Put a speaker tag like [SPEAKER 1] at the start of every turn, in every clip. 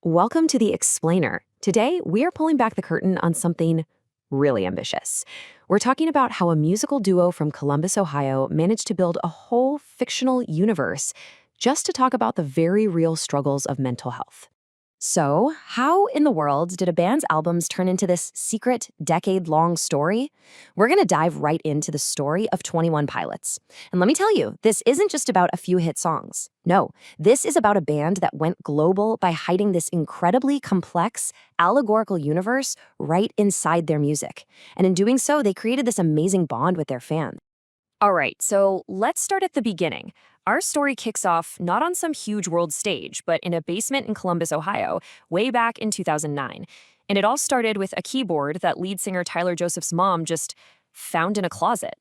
[SPEAKER 1] Welcome to the Explainer. Today, we are pulling back the curtain on something really ambitious. We're talking about how a musical duo from Columbus, Ohio managed to build a whole fictional universe just to talk about the very real struggles of mental health. So, how in the world did a band's albums turn into this secret, decade-long story? We're going to dive right into the story of 21 Pilots. And let me tell you, this isn't just about a few hit songs. No, this is about a band that went global by hiding this incredibly complex, allegorical universe right inside their music. And in doing so, they created this amazing bond with their fans. All right, so let's start at the beginning. Our story kicks off not on some huge world stage, but in a basement in Columbus, Ohio, way back in 2009. And it all started with a keyboard that lead singer Tyler Joseph's mom just found in a closet.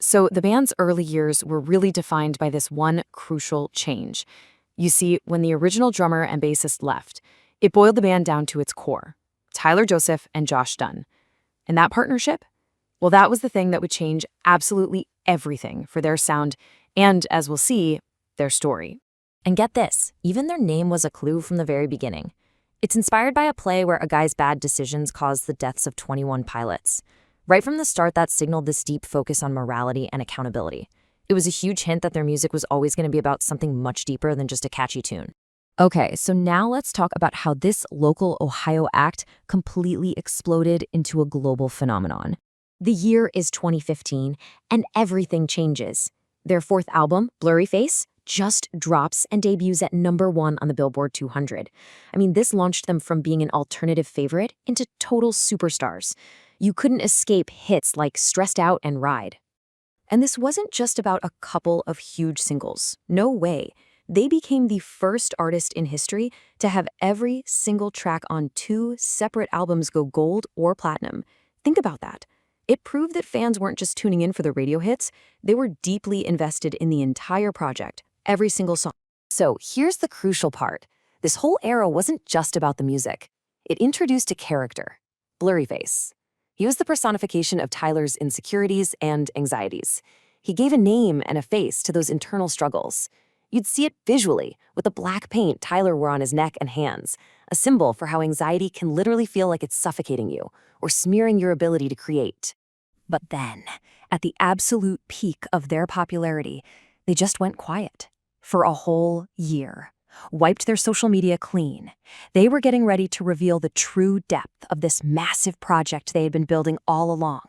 [SPEAKER 1] So the band's early years were really defined by this one crucial change. You see, when the original drummer and bassist left, it boiled the band down to its core, Tyler Joseph and Josh Dunn. And that partnership? Well, that was the thing that would change absolutely everything for their sound and, as we'll see, their story. And get this, even their name was a clue from the very beginning. It's inspired by a play where a guy's bad decisions caused the deaths of 21 pilots. Right from the start, that signaled this deep focus on morality and accountability. It was a huge hint that their music was always going to be about something much deeper than just a catchy tune. Okay, so now let's talk about how this local Ohio act completely exploded into a global phenomenon. The year is 2015, and everything changes. Their fourth album, Blurryface, just drops and debuts at #1 on the Billboard 200. I mean, this launched them from being an alternative favorite into total superstars. You couldn't escape hits like Stressed Out and Ride. And this wasn't just about a couple of huge singles. No way. They became the first artist in history to have every single track on 2 separate albums go gold or platinum. Think about that. It proved that fans weren't just tuning in for the radio hits, they were deeply invested in the entire project, every single song. So here's the crucial part. This whole era wasn't just about the music. It introduced a character, Blurryface. He was the personification of Tyler's insecurities and anxieties. He gave a name and a face to those internal struggles. You'd see it visually with the black paint Tyler wore on his neck and hands, a symbol for how anxiety can literally feel like it's suffocating you or smearing your ability to create. But then, at the absolute peak of their popularity, they just went quiet for a whole year, wiped their social media clean. They were getting ready to reveal the true depth of this massive project they had been building all along.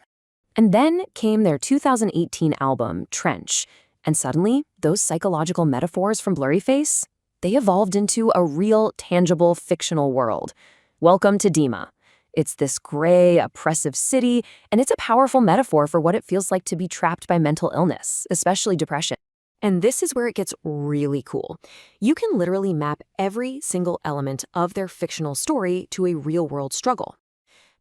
[SPEAKER 1] And then came their 2018 album, Trench, and suddenly, those psychological metaphors from Blurryface, they evolved into a real, tangible, fictional world. Welcome to Dema. It's this gray, oppressive city, and it's a powerful metaphor for what it feels like to be trapped by mental illness, especially depression. And this is where it gets really cool. You can literally map every single element of their fictional story to a real-world struggle.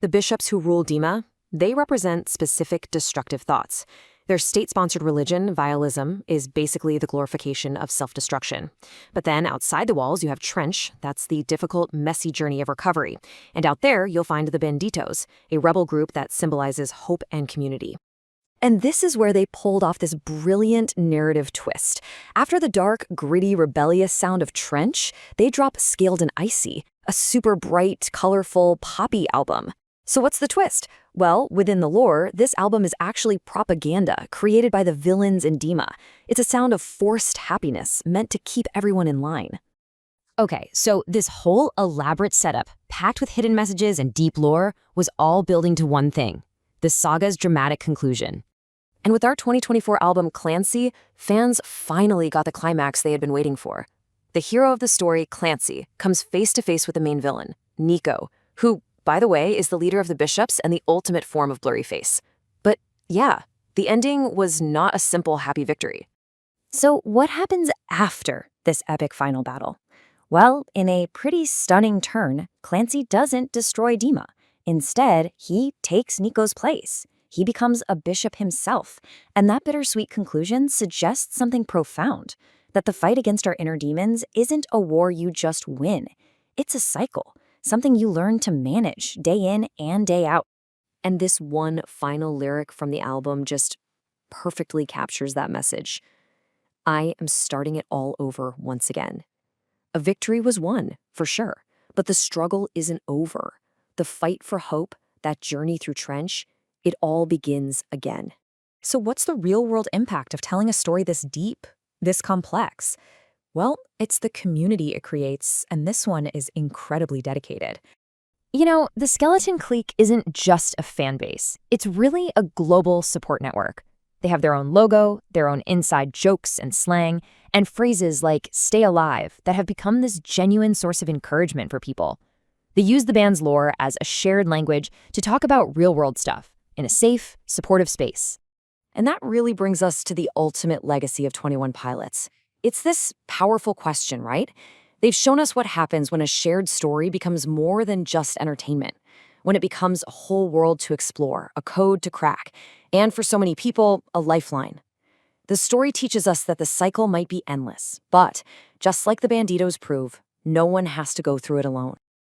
[SPEAKER 1] The bishops who rule Dema, they represent specific destructive thoughts. Their state-sponsored religion, vialism, is basically the glorification of self-destruction. But then outside the walls, you have Trench. That's the difficult, messy journey of recovery. And out there, you'll find the Banditos, a rebel group that symbolizes hope and community. And this is where they pulled off this brilliant narrative twist. After the dark, gritty, rebellious sound of Trench, they drop Scaled and Icy, a super bright, colorful, poppy album. So what's the twist? Well, within the lore, this album is actually propaganda created by the villains in Dema. It's a sound of forced happiness meant to keep everyone in line. Okay, so this whole elaborate setup, packed with hidden messages and deep lore, was all building to one thing, the saga's dramatic conclusion. And with our 2024 album, Clancy, fans finally got the climax they had been waiting for. The hero of the story, Clancy, comes face-to-face with the main villain, Nico, who, by the way, is the leader of the bishops and the ultimate form of Blurryface. But yeah, the ending was not a simple happy victory. So what happens after this epic final battle? Well, in a pretty stunning turn, Clancy doesn't destroy Dema. Instead, he takes Nico's place. He becomes a bishop himself. And that bittersweet conclusion suggests something profound, that the fight against our inner demons isn't a war you just win. It's a cycle. Something you learn to manage day in and day out. And this one final lyric from the album just perfectly captures that message. I am starting it all over once again. A victory was won, for sure, But the struggle isn't over. The fight for hope, that journey through trench, it all begins again. So what's the real-world impact of telling a story this deep, this complex? Well, it's the community it creates, and this one is incredibly dedicated. The Skeleton Clique isn't just a fan base. It's really a global support network. They have their own logo, their own inside jokes and slang, and phrases like "stay alive" that have become this genuine source of encouragement for people. They use the band's lore as a shared language to talk about real-world stuff in a safe, supportive space. And that really brings us to the ultimate legacy of 21 Pilots. It's this powerful question, right? They've shown us what happens when a shared story becomes more than just entertainment, when it becomes a whole world to explore, a code to crack, and for so many people, a lifeline. The story teaches us that the cycle might be endless, but just like the Banditos prove, no one has to go through it alone.